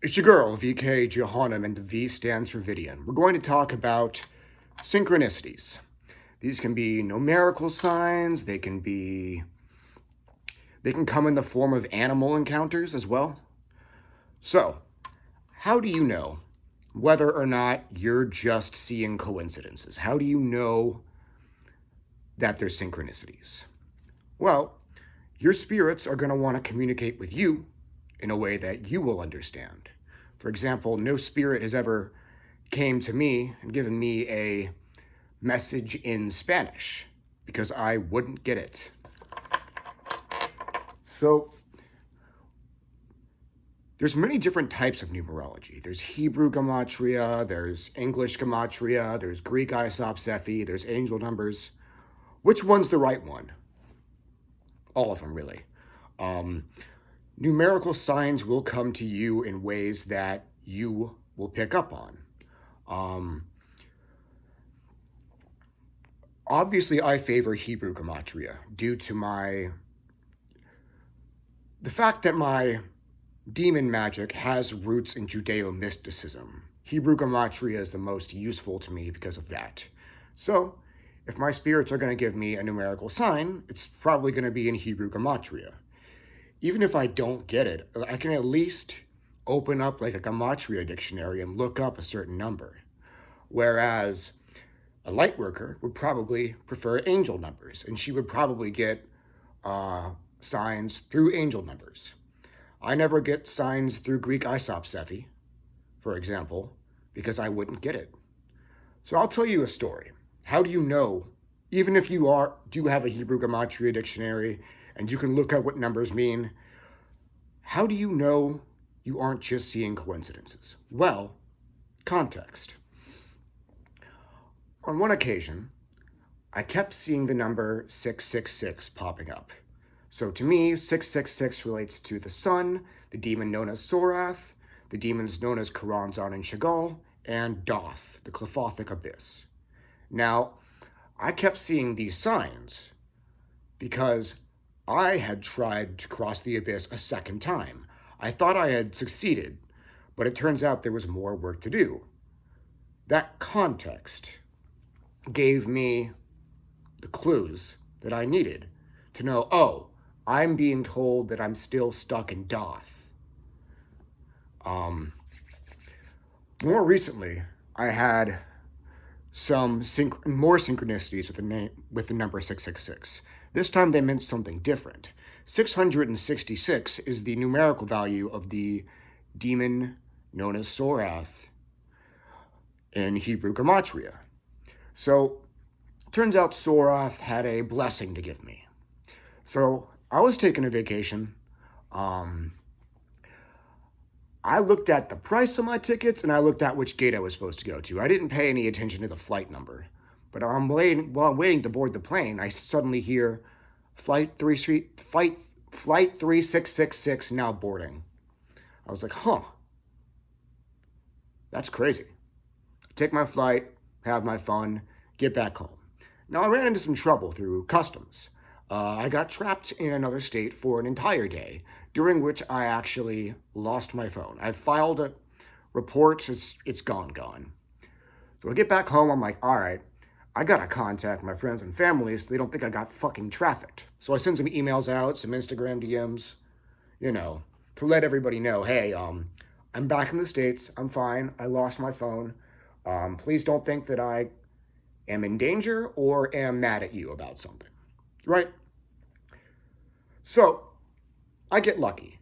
It's your girl, VK Johannem, and the V stands for Vidian. We're going to talk about synchronicities. These can be numerical signs, they can come in the form of animal encounters as well. So, how do you know whether or not you're just seeing coincidences? How do you know that there's synchronicities? Well, your spirits are going to want to communicate with you in a way that you will understand. For example, no spirit has ever came to me and given me a message in Spanish because I wouldn't get it. So there's many different types of numerology. There's Hebrew gematria, there's English gematria, there's Greek isopsephy, there's angel numbers. Which one's the right one? All of them, really. Um, Numerical signs will come to you in ways that you will pick up on. Um, Obviously, I favor Hebrew gematria due to the fact that my demon magic has roots in Judeo-mysticism. Hebrew gematria is the most useful to me because of that. So, if my spirits are going to give me a numerical sign, it's probably going to be in Hebrew gematria. Even if I don't get it, I can at least open up like a gematria dictionary and look up a certain number. Whereas a light worker would probably prefer angel numbers, and she would probably get signs through angel numbers. I never get signs through Greek isopsephy, for example, because I wouldn't get it. So I'll tell you a story. How do you know, even if you do have a Hebrew gematria dictionary and you can look up what numbers mean, how do you know you aren't just seeing coincidences? Well, context. On one occasion, I kept seeing the number 666 popping up. So to me, 666 relates to the sun, the demon known as Sorath, the demons known as Karanzan and Chagall, and Doth, the Clefothic Abyss. Now, I kept seeing these signs because I had tried to cross the abyss a second time. I thought I had succeeded, but it turns out there was more work to do. That context gave me the clues that I needed to know, oh, I'm being told that I'm still stuck in Doth. More recently, I had some more synchronicities with the number 666. This time they meant something different. 666 is the numerical value of the demon known as Sorath in Hebrew gematria. So, turns out Sorath had a blessing to give me. So, I was taking a vacation. I looked at the price of my tickets and I looked at which gate I was supposed to go to. I didn't pay any attention to the flight number. But while I'm waiting to board the plane, I suddenly hear flight 3666 now boarding. I was like, huh, that's crazy. Take my flight, have my fun, get back home. Now, I ran into some trouble through customs. I got trapped in another state for an entire day, during which I actually lost my phone. I filed a report, it's gone. So I get back home, I'm like, all right, I gotta contact my friends and family so they don't think I got fucking trafficked. So I send some emails out, some Instagram DMs, to let everybody know, hey, I'm back in the States, I'm fine, I lost my phone. Please don't think that I am in danger or am mad at you about something, right? So, I get lucky.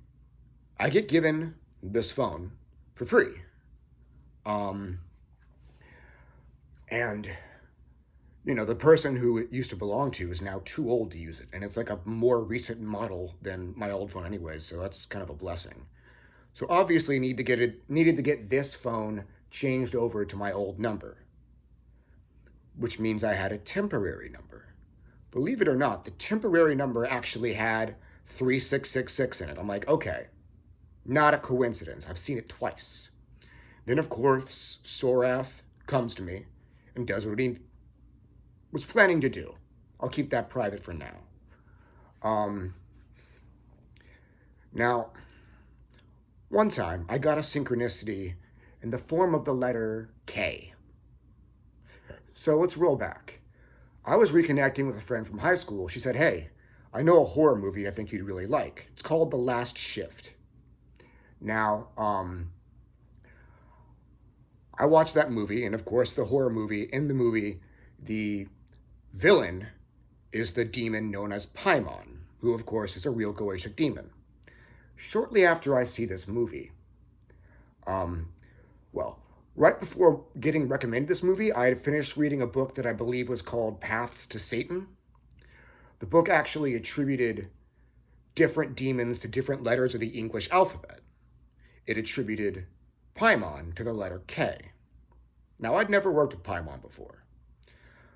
I get given this phone for free. And, the person who it used to belong to is now too old to use it. And it's like a more recent model than my old phone anyways, so that's kind of a blessing. So obviously needed to get this phone changed over to my old number, which means I had a temporary number. Believe it or not, the temporary number actually had 3666 in it. I'm like, okay, not a coincidence. I've seen it twice. Then, of course, Sorath comes to me and does what he was planning to do. I'll keep that private for now. Now, One time, I got a synchronicity in the form of the letter K. So let's roll back. I was reconnecting with a friend from high school. She said, hey, I know a horror movie I think you'd really like. It's called The Last Shift. Now, I watched that movie, and of course, the horror movie. In the movie, the villain is the demon known as Paimon, who, of course, is a real Goetic demon. Shortly after I see this movie, right before getting recommended this movie, I had finished reading a book that I believe was called Paths to Satan. The book actually attributed different demons to different letters of the English alphabet. It attributed Paimon to the letter K. Now, I'd never worked with Paimon before,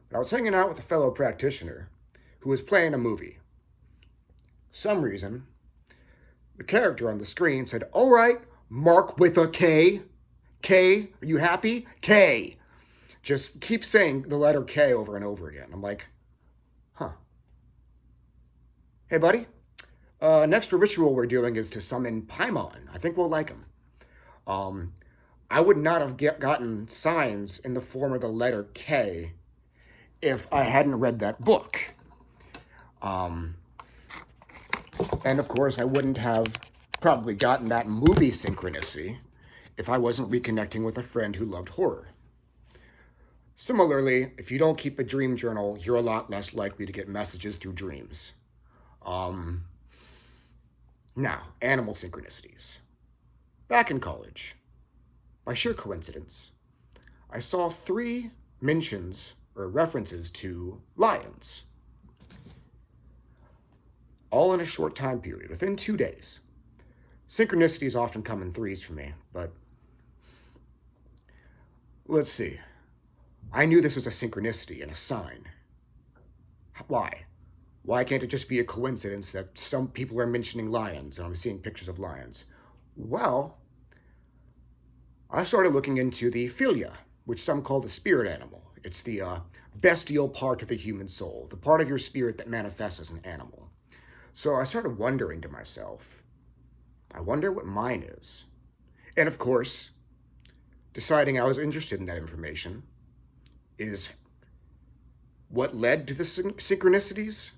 but I was hanging out with a fellow practitioner who was playing a movie. For some reason, the character on the screen said, all right, Mark with a K. K, are you happy? K. Just keep saying the letter K over and over again. I'm like, huh. Hey, buddy. Next ritual we're doing is to summon Paimon. I think we'll like him. I would not have gotten signs in the form of the letter K if I hadn't read that book. And of course, I wouldn't have probably gotten that movie synchronicity if I wasn't reconnecting with a friend who loved horror. Similarly, if you don't keep a dream journal, you're a lot less likely to get messages through dreams. Now, animal synchronicities. Back in college, by sheer coincidence, I saw 3 mentions or references to lions, all in a short time period, within 2 days. Synchronicities often come in 3s for me, but let's see. I knew this was a synchronicity and a sign. Why? Why can't it just be a coincidence that some people are mentioning lions and I'm seeing pictures of lions? Well, I started looking into the philia, which some call the spirit animal. It's the bestial part of the human soul, the part of your spirit that manifests as an animal. So I started wondering to myself, I wonder what mine is. And of course, deciding I was interested in that information is what led to the synchronicities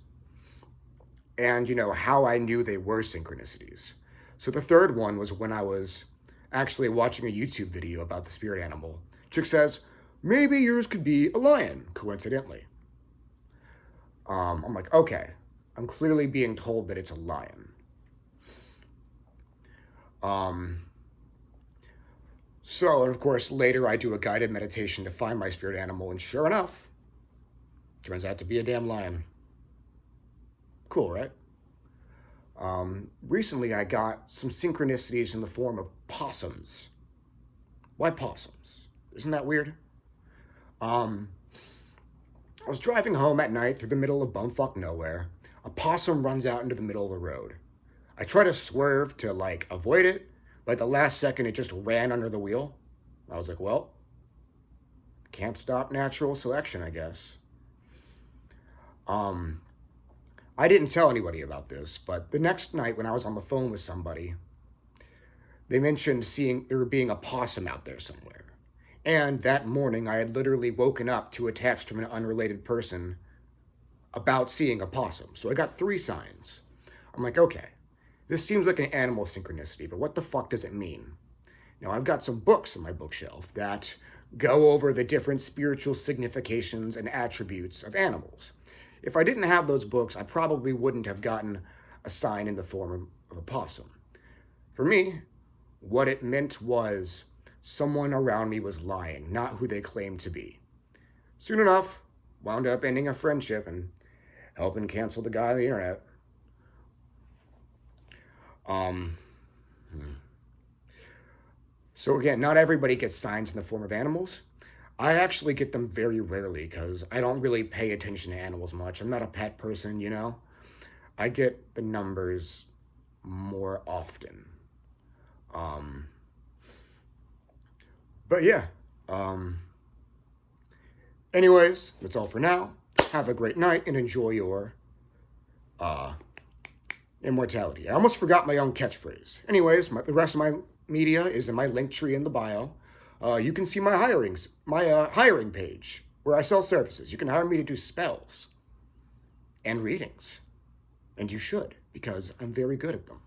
and, how I knew they were synchronicities. So the third one was when I was actually watching a YouTube video about the spirit animal. Chick says, maybe yours could be a lion, coincidentally. I'm like, okay, I'm clearly being told that it's a lion. So, and of course, later I do a guided meditation to find my spirit animal, and sure enough, turns out to be a damn lion. Cool, right? Recently I got some synchronicities in the form of possums. Why possums? Isn't that weird? I was driving home at night through the middle of bumfuck nowhere. A possum runs out into the middle of the road. I try to swerve to, avoid it, but at the last second, it just ran under the wheel. I was like, well, can't stop natural selection, I guess. I didn't tell anybody about this, but the next night when I was on the phone with somebody, they mentioned seeing there being a possum out there somewhere. And that morning, I had literally woken up to a text from an unrelated person about seeing a possum. So I got 3 signs. I'm like, okay, this seems like an animal synchronicity, but what the fuck does it mean? Now, I've got some books on my bookshelf that go over the different spiritual significations and attributes of animals. If I didn't have those books, I probably wouldn't have gotten a sign in the form of a possum. For me, what it meant was someone around me was lying, not who they claimed to be. Soon enough, wound up ending a friendship and helping cancel the guy on the internet. So again, not everybody gets signs in the form of animals. I actually get them very rarely because I don't really pay attention to animals much. I'm not a pet person, I get the numbers more often. But yeah. Anyways, that's all for now. Have a great night and enjoy your immortality. I almost forgot my own catchphrase. Anyways, the rest of my media is in my link tree in the bio. You can see my hiring page where I sell services. You can hire me to do spells and readings. And you should, because I'm very good at them.